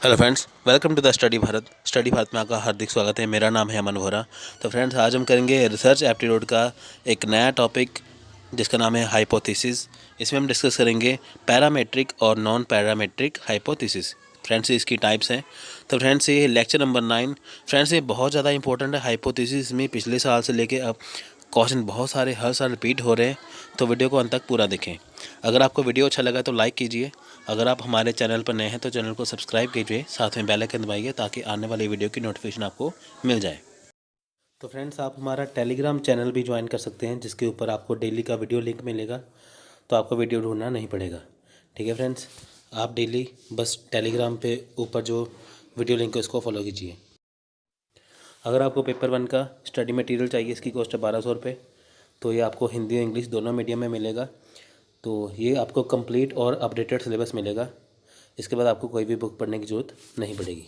Hello friends, welcome to the Study Bharat. Study Bharat में आपका हार्दिक स्वागत है। मेरा नाम है अमन वोरा। तो फ्रेंड्स, आज हम करेंगे रिसर्च एप्टीट्यूड का एक नया टॉपिक जिसका नाम है हाइपोथेसिस। इसमें हम डिस्कस करेंगे पैरामेट्रिक और नॉन पैरामेट्रिक हाइपोथेसिस। फ्रेंड्स, इसकी टाइप्स हैं। तो फ्रेंड्स, ये लेक्चर नंबर 9। फ्रेंड्स, ये बहुत ज़्यादा इंपॉर्टेंट है। हाइपोथेसिस में पिछले साल से लेके अब क्वेश्चन बहुत सारे हर साल रिपीट हो रहे हैं, तो वीडियो को अंत तक पूरा देखें। अगर आपको वीडियो अच्छा लगा तो लाइक कीजिए। अगर आप हमारे चैनल पर नए हैं तो चैनल को सब्सक्राइब कीजिए, साथ में बेल आइकन दबाइए ताकि आने वाली वीडियो की नोटिफिकेशन आपको मिल जाए। तो फ्रेंड्स, आप हमारा टेलीग्राम चैनल भी ज्वाइन कर सकते हैं, जिसके ऊपर आपको डेली का वीडियो लिंक मिलेगा, तो आपको वीडियो ढूंढना नहीं पड़ेगा। ठीक है फ्रेंड्स, आप डेली बस टेलीग्राम पे ऊपर जो वीडियो लिंक है उसको फॉलो कीजिए। अगर आपको पेपर 1 का स्टडी मटेरियल चाहिए, इसकी कॉस्ट है 1200 रुपये। तो ये आपको हिंदी और इंग्लिश दोनों मीडियम में मिलेगा। तो ये आपको कंप्लीट और अपडेटेड सिलेबस मिलेगा। इसके बाद आपको कोई भी बुक पढ़ने की ज़रूरत नहीं पड़ेगी।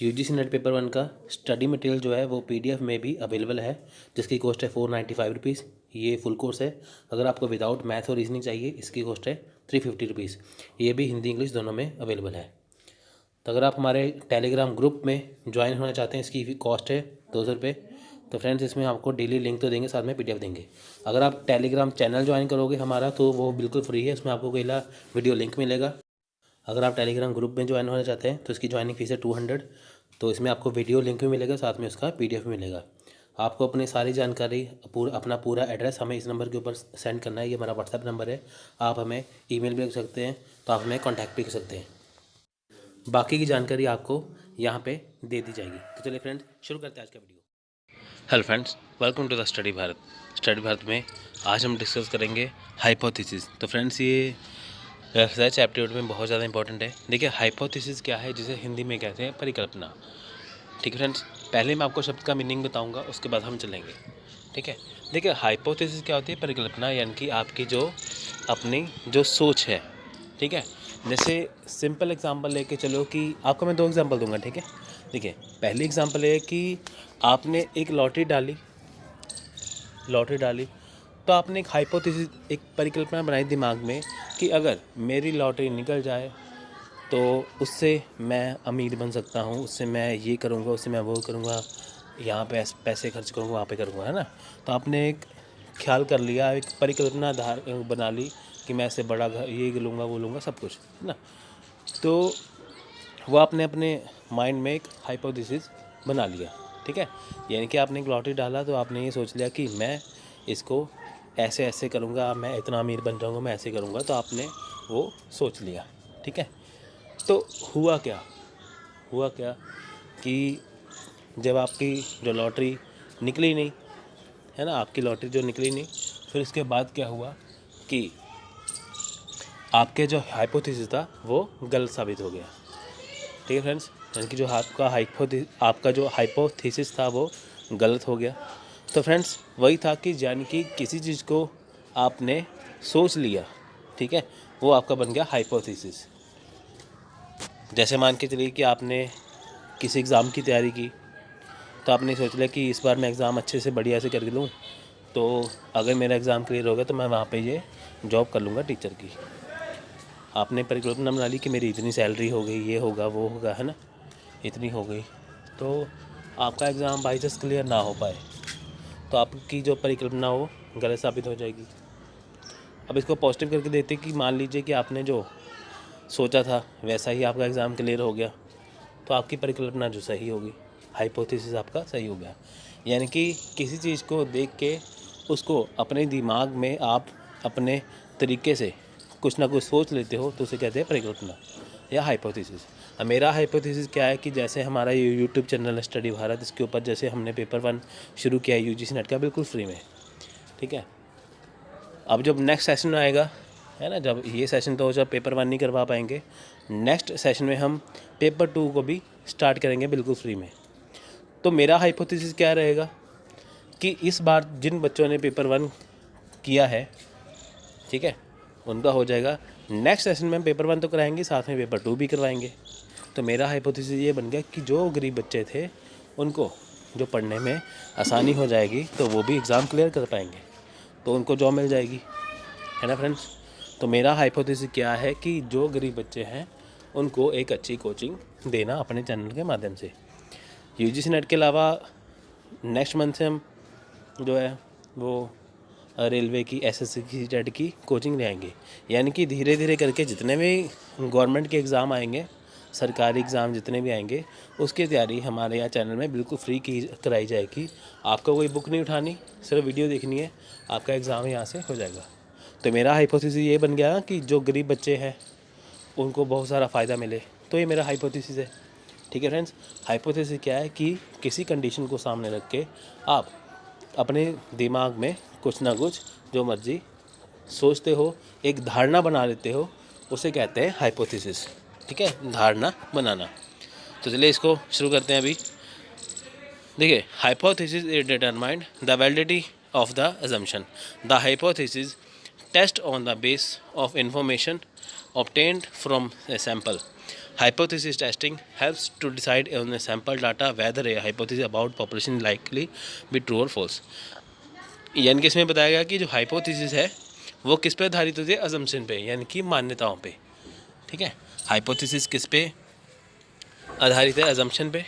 यूजीसी नेट पेपर 1 का स्टडी मटेरियल जो है वो पीडीएफ में भी अवेलेबल है, जिसकी कॉस्ट है 495 रुपीज़। ये फुल कोर्स है। अगर आपको विदाउट मैथ और रीजनिंग चाहिए, इसकी कॉस्ट है 350 रुपीज़। ये भी हिंदी इंग्लिश दोनों में अवेलेबल है। तो अगर आप हमारे टेलीग्राम ग्रुप में ज्वाइन होना चाहते हैं, इसकी कॉस्ट है 200 रुपये। तो फ्रेंड्स, इसमें आपको डेली लिंक तो देंगे, साथ में पीडीएफ देंगे। अगर आप टेलीग्राम चैनल ज्वाइन करोगे हमारा, तो वो बिल्कुल फ्री है। उसमें आपको पहला वीडियो लिंक मिलेगा। अगर आप टेलीग्राम ग्रुप में ज्वाइन होना चाहते हैं तो इसकी ज्वाइनिंग फीस है 200। तो इसमें आपको वीडियो लिंक भी मिलेगा, साथ में उसका पीडीएफ भी मिलेगा। आपको अपनी सारी जानकारी अपना पूरा एड्रेस हमें इस नंबर के ऊपर सेंड करना है। ये हमारा व्हाट्सएप नंबर है। आप हमें ईमेल भी कर सकते हैं, तो आप हमें कॉन्टैक्ट भी कर सकते हैं। बाकी की जानकारी आपको यहाँ पे दे दी जाएगी। तो चलिए फ्रेंड्स, शुरू करते हैं आज का video. Hello friends, welcome to the Study Bharat. Study Bharat में आज हम डिस्कस करेंगे हाइपोथेसिस। तो फ्रेंड्स, ये रिसर्च एप्टीट्यूड में बहुत ज़्यादा इंपॉर्टेंट है। देखिए, हाइपोथेसिस क्या है, जिसे हिंदी में कहते हैं परिकल्पना। ठीक है फ्रेंड्स, पहले मैं आपको शब्द का मीनिंग बताऊँगा, उसके बाद हम चलेंगे। ठीक है, देखिए हाइपोथेसिस क्या होती है, परिकल्पना, यानी कि आपकी जो अपनी जो सोच है। ठीक है, जैसे सिंपल एग्जांपल लेके चलो कि आपको मैं 2 एग्जांपल दूंगा। ठीक है, देखिए पहली एग्जांपल है कि आपने एक लॉटरी डाली, तो आपने एक हाइपोथेसिस, एक परिकल्पना बनाई दिमाग में कि अगर मेरी लॉटरी निकल जाए तो उससे मैं अमीर बन सकता हूँ, उससे मैं ये करूँगा, उससे मैं वो करूँगा, यहाँ पे पैसे खर्च करूँगा, वहाँ पे करूँगा, है ना। तो आपने एक ख्याल कर लिया, एक परिकल्पना बना ली कि मैं ऐसे बड़ा घर ये लूँगा, वो लूँगा, सब कुछ, है ना। तो वो आपने अपने माइंड में एक हाइपोथेसिस बना लिया। ठीक है, यानी कि आपने एक लॉटरी डाला, तो आपने ये सोच लिया कि मैं इसको ऐसे ऐसे करूँगा, मैं इतना अमीर बन जाऊँगा, मैं ऐसे करूँगा। तो आपने वो सोच लिया। ठीक है, तो हुआ क्या कि जब आपकी जो लॉटरी निकली नहीं, है ना, आपकी लॉटरी जो निकली नहीं, फिर इसके बाद क्या हुआ कि आपके जो हाइपोथेसिस था वो गलत साबित हो गया। ठीक है फ्रेंड्स, यानी कि जो आपका जो हाइपोथेसिस था वो गलत हो गया। तो फ्रेंड्स, वही था कि यानी कि किसी चीज़ को आपने सोच लिया, ठीक है, वो आपका बन गया हाइपोथेसिस। जैसे मान के चलिए कि आपने किसी एग्ज़ाम की तैयारी की, तो आपने सोच लिया कि इस बार मैं एग्ज़ाम अच्छे से बढ़िया से कर लूँ, तो अगर मेरा एग्ज़ाम क्लियर हो गया तो मैं वहाँ पे ये जॉब कर लूँगा टीचर की। आपने परिकल्पना बना ली कि मेरी इतनी सैलरी हो गई, ये होगा, वो होगा, है ना, इतनी हो गई। तो आपका एग्ज़ाम बाई चांस क्लियर ना हो पाए, तो आपकी जो परिकल्पना हो गलत साबित हो जाएगी। अब इसको पॉजिटिव करके देते कि मान लीजिए कि आपने जो सोचा था वैसा ही आपका एग्ज़ाम क्लियर हो गया, तो आपकी परिकल्पना जो सही होगी, हाइपोथेसिस आपका सही हो गया। यानी कि किसी चीज़ को देख के उसको अपने दिमाग में आप अपने तरीके से कुछ ना कुछ सोच लेते हो, तो उसे कहते हैं परिकल्पना या हाइपोथेसिस। अब मेरा हाइपोथेसिस क्या है कि जैसे हमारा ये यूट्यूब चैनल है स्टडी भारत, इसके ऊपर जैसे हमने पेपर 1 शुरू किया है यूजीसी नेट का, बिल्कुल फ्री में। ठीक है, अब जब नेक्स्ट सेशन आएगा, है ना, जब ये सेशन तो जब पेपर 1 नहीं करवा पाएंगे, नेक्स्ट सेशन में हम पेपर 2 को भी स्टार्ट करेंगे बिल्कुल फ्री में। तो मेरा हाइपोथेसिस क्या रहेगा कि इस बार जिन बच्चों ने पेपर 1 किया है, ठीक है, उनका हो जाएगा। नेक्स्ट सेशन में पेपर 1 तो कराएंगे, साथ में पेपर 2 भी करवाएंगे। तो मेरा हाइपोथेसिस ये बन गया कि जो गरीब बच्चे थे उनको जो पढ़ने में आसानी हो जाएगी, तो वो भी एग्ज़ाम क्लियर कर पाएंगे, तो उनको जॉब मिल जाएगी, है ना फ्रेंड्स। तो मेरा हाइपोथेसिस क्या है कि जो गरीब बच्चे हैं उनको एक अच्छी कोचिंग देना अपने चैनल के माध्यम से। यूजीसी नेट के अलावा नेक्स्ट मंथ से हम जो है वो रेलवे की एसएससी की टेट की कोचिंग ले आएंगे। यानी कि धीरे धीरे करके जितने भी गवर्नमेंट के एग्ज़ाम आएंगे, सरकारी एग्ज़ाम जितने भी आएंगे, उसकी तैयारी हमारे यहाँ चैनल में बिल्कुल फ्री की कराई जाएगी। आपको कोई बुक नहीं उठानी, सिर्फ वीडियो देखनी है, आपका एग्ज़ाम यहाँ से हो जाएगा। तो मेरा हाइपोथेसिस ये बन गया कि जो गरीब बच्चे हैं उनको बहुत सारा फ़ायदा मिले, तो ये मेरा हाइपोथेसिस है। ठीक है फ्रेंड्स, हाइपोथेसिस क्या है कि किसी कंडीशन को सामने रख के आप अपने दिमाग में कुछ ना कुछ जो मर्जी सोचते हो, एक धारणा बना लेते हो, उसे कहते हैं हाइपोथेसिस। ठीक है, धारणा बनाना। तो चलिए इसको शुरू करते हैं अभी। देखिए, hypothesis is determined the validity of the assumption. The hypothesis test on the base of information obtained from a sample. Hypothesis testing helps to decide on a sample data whether a hypothesis about population likely be true or false. यानी कि इसमें बताया गया कि जो hypothesis है वो किस पे आधारित होती है? अजम्पशन पे, यानी कि मान्यताओं पे। ठीक है, हाइपोथेसिस किस पे आधारित है? अजम्पशन पे।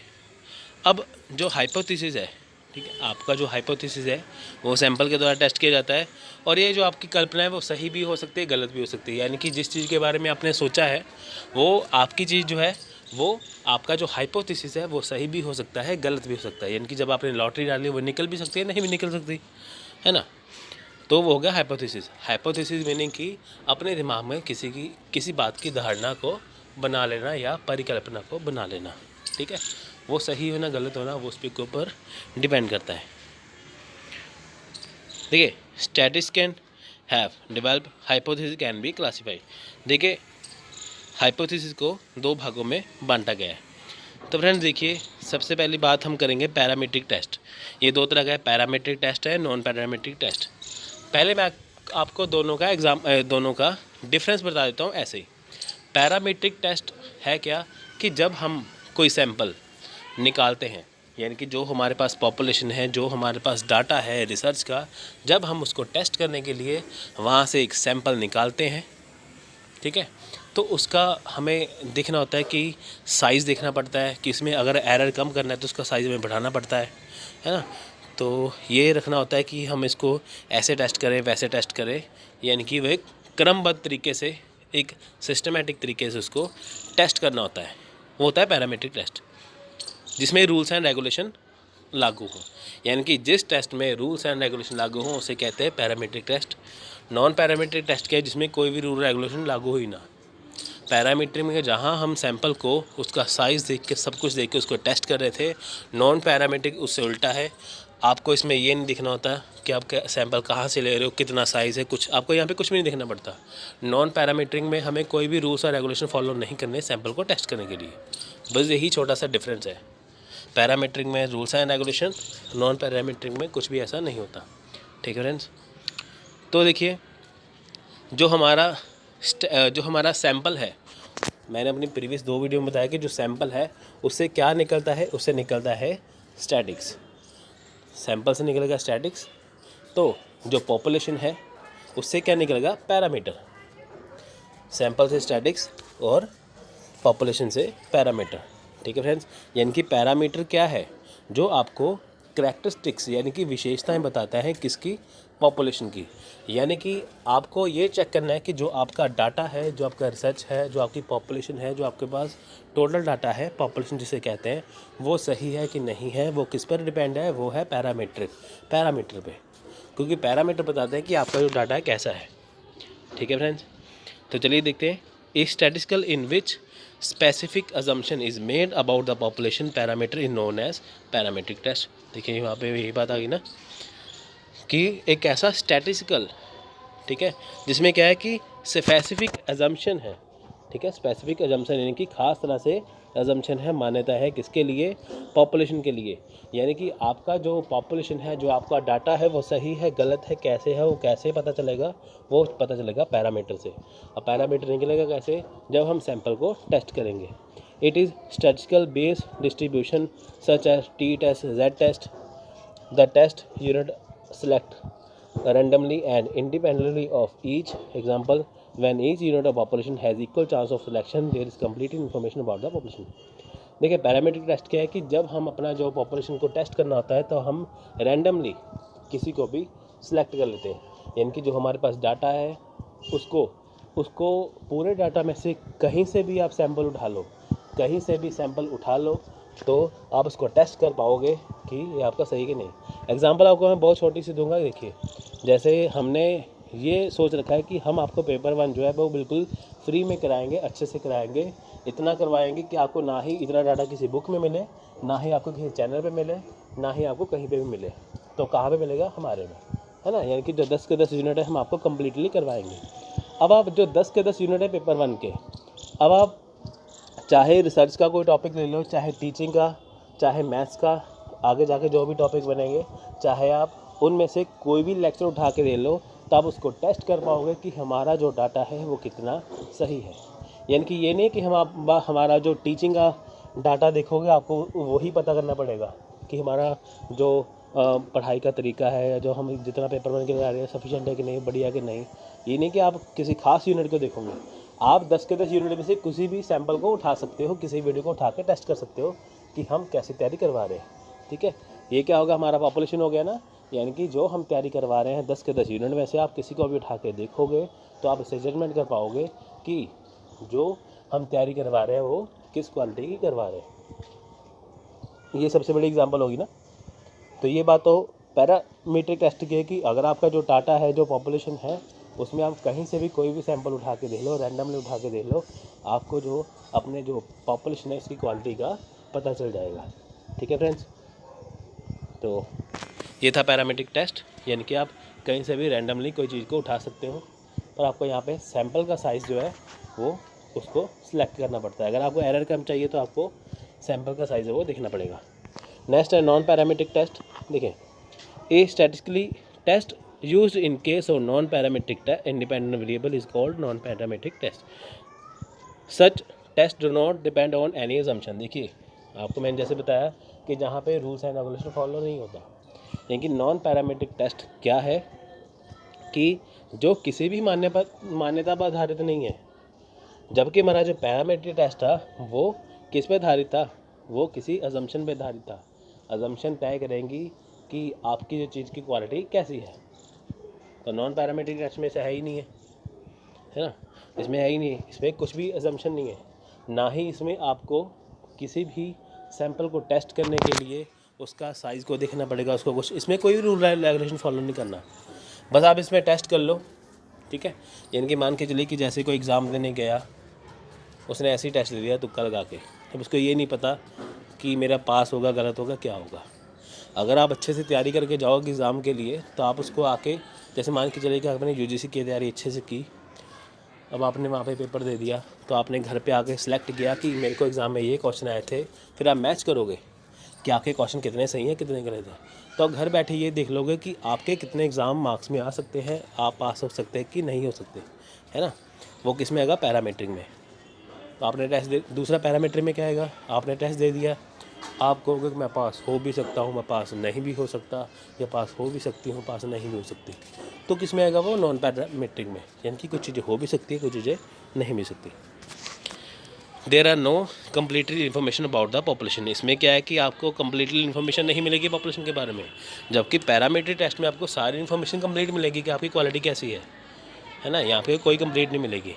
अब जो हाइपोथेसिस है, ठीक है, आपका जो हाइपोथेसिस है वो सैंपल के द्वारा टेस्ट किया जाता है, और ये जो आपकी कल्पना है वो सही भी हो सकती है, गलत भी हो सकती है। यानी कि जिस चीज़ के बारे में आपने सोचा है वो आपकी चीज़ जो है वो आपका जो हाइपोथेसिस है वो सही भी हो सकता है, गलत भी हो सकता है। यानी कि जब आपने लॉटरी डाली वो निकल भी सकती है, नहीं भी निकल सकती है ना। तो वो हो गया हाइपोथेसिस। हाइपोथेसिस मीनिंग कि अपने दिमाग में किसी बात की धारणा को बना लेना या परिकल्पना को बना लेना। ठीक है, वो सही होना गलत होना वो उसके ऊपर डिपेंड करता है। देखिए, statistics can have develop hypothesis can be classified. देखिए, हाइपोथेसिस को दो भागों में बांटा गया है। तो फ्रेंड्स देखिए, सबसे पहली बात हम करेंगे पैरामीट्रिक टेस्ट। ये दो तरह का है, पैरामीट्रिक टेस्ट है, नॉन पैरामीट्रिक टेस्ट। पहले मैं आपको दोनों का डिफरेंस बता देता हूँ ऐसे ही। पैरामीट्रिक टेस्ट है क्या कि जब हम कोई सैंपल निकालते हैं, यानी कि जो हमारे पास पॉपुलेशन है, जो हमारे पास डाटा है रिसर्च का, जब हम उसको टेस्ट करने के लिए वहाँ से एक सैंपल निकालते हैं, ठीक है, तो उसका हमें देखना होता है कि साइज़ देखना पड़ता है कि इसमें अगर एरर कम करना है तो उसका साइज़ हमें बढ़ाना पड़ता है ना। तो ये रखना होता है कि हम इसको ऐसे टेस्ट करें, वैसे टेस्ट करें, यानी कि वो एक क्रमबद्ध तरीके से, एक सिस्टमेटिक तरीके से उसको टेस्ट करना होता है। वो होता है पैरामीट्रिक टेस्ट, जिसमें रूल्स एंड रेगुलेशन लागू हो। यानी कि जिस टेस्ट में रूल्स एंड रेगुलेशन लागू हों उसे कहते हैं parametric test. Non parametric test क्या है? जिसमें कोई भी रूल रेगुलेशन लागू ही ना। पैरामीट्रिक में जहाँ हम सैंपल को उसका साइज़ देख के, सब कुछ देख के उसको टेस्ट कर रहे थे। नॉन पैरामीट्रिक उससे उल्टा है। आपको इसमें ये नहीं दिखना होता कि आपका सैंपल कहाँ से ले रहे हो, कितना साइज़ है, कुछ आपको यहाँ पे कुछ भी नहीं देखना पड़ता। नॉन पैरामीट्रिक में हमें कोई भी रूल्स और रेगुलेशन फॉलो नहीं करने सैंपल को टेस्ट करने के लिए। बस यही छोटा सा डिफरेंस है। पैरामीट्रिक में rules and regulation, non parametric में कुछ भी ऐसा नहीं होता। ठीक है फ्रेंड्स, तो देखिए, जो हमारा सैंपल है, मैंने अपनी प्रीवियस 2 वीडियो में बताया कि जो सैंपल है उससे क्या निकलता है, उससे निकलता है स्टैटिक्स। सैंपल से निकलेगा स्टैटिक्स। तो जो पॉपुलेशन है उससे क्या निकलेगा? पैरामीटर। सैंपल से स्टैटिक्स और पॉपुलेशन से पैरामीटर। ठीक है फ्रेंड्स, यानी कि पैरामीटर क्या है? जो आपको करैक्टरिस्टिक्स यानी कि विशेषताएं बताता है किसकी? पॉपुलेशन की। यानी कि आपको ये चेक करना है कि जो आपका डाटा है, जो आपका रिसर्च है, जो आपकी पॉपुलेशन है, जो आपके पास टोटल डाटा है, पॉपुलेशन जिसे कहते हैं, वो सही है कि नहीं है। वो किस पर डिपेंड है? वो है पैरामीटर पे, क्योंकि पैरामीटर बताते हैं कि आपका जो डाटा है कैसा है। ठीक है फ्रेंड्स, तो चलिए देखते हैं। ए statistical in which specific assumption is made about the population parameter is known as parametric test। देखिए वहाँ पे यही बात आ गई ना कि एक ऐसा स्टैटिस्टिकल, ठीक है, जिसमें क्या है कि स्पेसिफिक अजम्पशन है। ठीक है, स्पेसिफिक अजम्पशन यानी कि खास तरह से अजम्पशन है, मान्यता है किसके लिए? पॉपुलेशन के लिए। यानी कि आपका जो पॉपुलेशन है, जो आपका डाटा है, वो सही है, गलत है, कैसे है, वो कैसे पता चलेगा? वो पता चलेगा पैरामीटर से। अब पैरामीटर निकलेगा कैसे? जब हम सैंपल को टेस्ट करेंगे। It is statistical base distribution such as T test, Z test. The test unit select randomly and independently of each example when each unit of population has equal chance of selection there is complete information about the population. देखिए parametric test क्या है कि जब हम अपना जो population को test करना होता है तो हम रैंडमली किसी को भी सिलेक्ट कर लेते हैं, यानी कि जो हमारे पास डाटा है उसको पूरे डाटा में से कहीं से भी आप सैंपल उठा लो, कहीं से भी सैंपल उठा लो तो आप उसको टेस्ट कर पाओगे कि ये आपका सही कि नहीं। एग्जांपल आपको मैं बहुत छोटी सी दूंगा। देखिए जैसे हमने ये सोच रखा है कि हम आपको पेपर 1 जो है वो बिल्कुल फ्री में कराएंगे, अच्छे से कराएंगे, इतना करवाएंगे कि आपको ना ही इतना डाटा किसी बुक में मिले, ना ही आपको किसी चैनल पे मिले, ना ही आपको कहीं पे भी मिले। तो कहाँ पे मिलेगा? हमारे में, है ना। यानी कि जो 10 के 10 यूनिट है हम आपको कम्प्लीटली करवाएंगे। अब आप जो 10 के 10 यूनिट है पेपर 1 के, अब आप चाहे रिसर्च का कोई टॉपिक ले लो, चाहे टीचिंग का, चाहे मैथ्स का, आगे जाके जो भी टॉपिक बनेंगे, चाहे आप उनमें से कोई भी लेक्चर उठा के दे लो, तो आप उसको टेस्ट कर पाओगे कि हमारा जो डाटा है वो कितना सही है। यानी कि ये नहीं कि हमारा जो टीचिंग का डाटा देखोगे आपको वही पता करना पड़ेगा कि हमारा जो पढ़ाई का तरीका है या जो हम जितना पेपर बन के जा रहे हैं सफिशेंट है कि नहीं, बढ़िया कि नहीं। ये नहीं कि आप किसी खास यूनिट को देखोगे, आप 10 के 10 यूनिट में से किसी भी सैंपल को उठा सकते हो, किसी वीडियो को उठा के टेस्ट कर सकते हो कि हम कैसे तैयारी करवा रहे हैं। ठीक है, ये क्या होगा? हमारा पॉपुलेशन हो गया ना। यानी कि जो हम तैयारी करवा रहे हैं 10 के 10 यूनिट में से आप किसी को भी उठा के देखोगे तो आप इससे जजमेंट कर पाओगे कि जो हम तैयारी करवा रहे हैं वो किस क्वालिटी की करवा रहे हैं। ये सबसे बड़ी एग्जांपल होगी ना। तो ये बात तो पैरामीट्रिक टेस्ट की है कि अगर आपका जो डाटा है, जो पॉपुलेशन है, उसमें आप कहीं से भी कोई भी सैंपल उठा के देख लो, रैंडमली उठा के देख लो, आपको जो अपने जो पॉपुलेशन है इसकी क्वालिटी का पता चल जाएगा। ठीक है फ्रेंड्स, तो ये था पैरामीट्रिक टेस्ट। यानी कि आप कहीं से भी रैंडमली कोई चीज़ को उठा सकते हो, पर आपको यहाँ पे सैंपल का साइज़ जो है वो उसको सिलेक्ट करना पड़ता है। अगर आपको एरर कम चाहिए तो आपको सैंपल का साइज़ है वो देखना पड़ेगा। नेक्स्ट है नॉन पैरामीट्रिक टेस्ट। देखिए, a statistically test used in case of non-parametric independent variable is called non-parametric test. Such tests do not depend on any assumption. देखिए आपको मैंने जैसे बताया कि जहाँ पे रूल्स एंड रेगुलेशन फॉलो नहीं होता, लेकिन नॉन पैरामीट्रिक टेस्ट क्या है कि जो किसी भी मान्यता पर आधारित नहीं है। जबकि हमारा जो पैरामीट्रिक टेस्ट था वो किस पे आधारित था? वो किसी अजम्पशन पे आधारित था। अजम्पशन तय करेंगी कि आपकी जो चीज़ की क्वालिटी कैसी है। तो नॉन पैरामीट्रिक टेस्ट में से है ही नहीं है ना, इसमें है ही नहीं है, इसमें कुछ भी अजम्पशन नहीं है, ना ही इसमें आपको किसी भी सैंपल को टेस्ट करने के लिए उसका साइज़ को देखना पड़ेगा, उसको कुछ इसमें कोई रूल रेगुलेशन फॉलो नहीं करना। बस आप इसमें टेस्ट कर लो। ठीक है, यानी कि मान के चलिए कि जैसे कोई एग्ज़ाम देने गया, उसने ऐसे ही टेस्ट दे दिया तुक्का लगा के, तब उसको ये नहीं पता कि मेरा पास होगा गलत होगा क्या होगा। अगर आप अच्छे से तैयारी करके जाओगे एग्ज़ाम के लिए तो आप उसको आके, जैसे मान के चलिए कि आपने यूजीसी की तैयारी अच्छे से की, अब आपने वहाँ पे पेपर दे दिया, तो आपने घर पे आके सिलेक्ट किया कि मेरे को एग्ज़ाम में ये क्वेश्चन आए थे, फिर आप मैच करोगे कि आपके क्वेश्चन कितने सही हैं कितने गलत हैं। तो आप घर बैठे ये देख लोगे कि आपके कितने एग्ज़ाम मार्क्स में आ सकते हैं, आप पास हो सकते हैं कि नहीं हो सकते, है ना। वो किस में आएगा? पैरामीट्रिक में। तो आपने टेस्ट दूसरा पैरामीट्रिक में क्या आएगा? आपने टेस्ट दे दिया, आप कहोगे कि मैं पास हो भी सकता हूँ, मैं पास नहीं भी हो सकता, या पास हो भी सकती हूँ, पास नहीं भी हो सकती। तो किस में आएगा? वो नॉन पैरामीट्रिक में। यानी कि कुछ चीज़ें हो भी सकती है, कुछ चीज़ें नहीं भी सकती। There are no completely information about the population. इसमें क्या है कि आपको कम्प्लीटली इन्फॉर्मेशन नहीं मिलेगी पॉपुलेशन के बारे में, जबकि पैरामीट्रिक टेस्ट में आपको सारी इन्फॉर्मेशन कंप्लीट मिलेगी कि आपकी क्वालिटी कैसी है ना। यहाँ पे कोई कंप्लीट नहीं मिलेगी।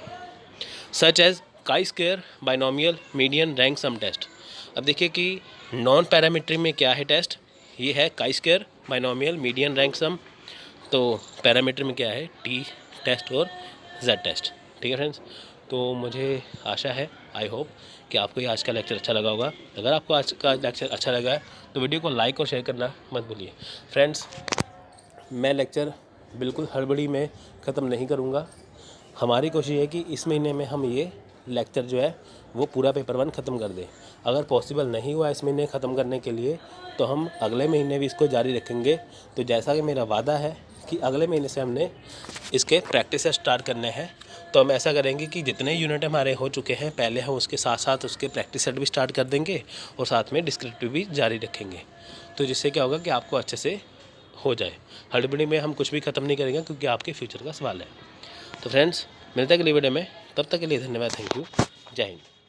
Such as chi square, binomial, median, rank sum test. अब देखिए कि नॉन पैरामीट्रिक में क्या है टेस्ट? ये है काई स्क्वायर, बाइनोमियल, मीडियन, रैंक सम। तो पैरामीट्रिक में क्या है? टी टेस्ट और जेड टेस्ट। ठीक है फ्रेंड्स, तो मुझे आशा है, आई होप कि आपको ये आज का लेक्चर अच्छा लगा होगा। अगर आपको आज का लेक्चर अच्छा लगा है तो वीडियो को लाइक और शेयर करना मत भूलिए। फ्रेंड्स, मैं लेक्चर बिल्कुल हड़बड़ी में ख़त्म नहीं करूँगा। हमारी कोशिश है कि इस महीने में हम ये लेक्चर जो है वो पूरा पेपर 1 ख़त्म कर दें। अगर पॉसिबल नहीं हुआ इस महीने ख़त्म करने के लिए तो हम अगले महीने भी इसको जारी रखेंगे। तो जैसा कि मेरा वादा है कि अगले महीने से हमने इसके प्रैक्टिस स्टार्ट करने हैं, तो हम ऐसा करेंगे कि जितने यूनिट हमारे हो चुके हैं पहले हम उसके साथ साथ उसके प्रैक्टिस सेट भी स्टार्ट कर देंगे और साथ में डिस्क्रिप्टिव भी जारी रखेंगे। तो जिससे क्या होगा कि आपको अच्छे से हो जाए। हड़बड़ी में हम कुछ भी ख़त्म नहीं करेंगे क्योंकि आपके फ्यूचर का सवाल है। तो फ्रेंड्स, मिलता है अगली वीडियो में, तब तक के लिए धन्यवाद, थैंक यू, जय हिंद।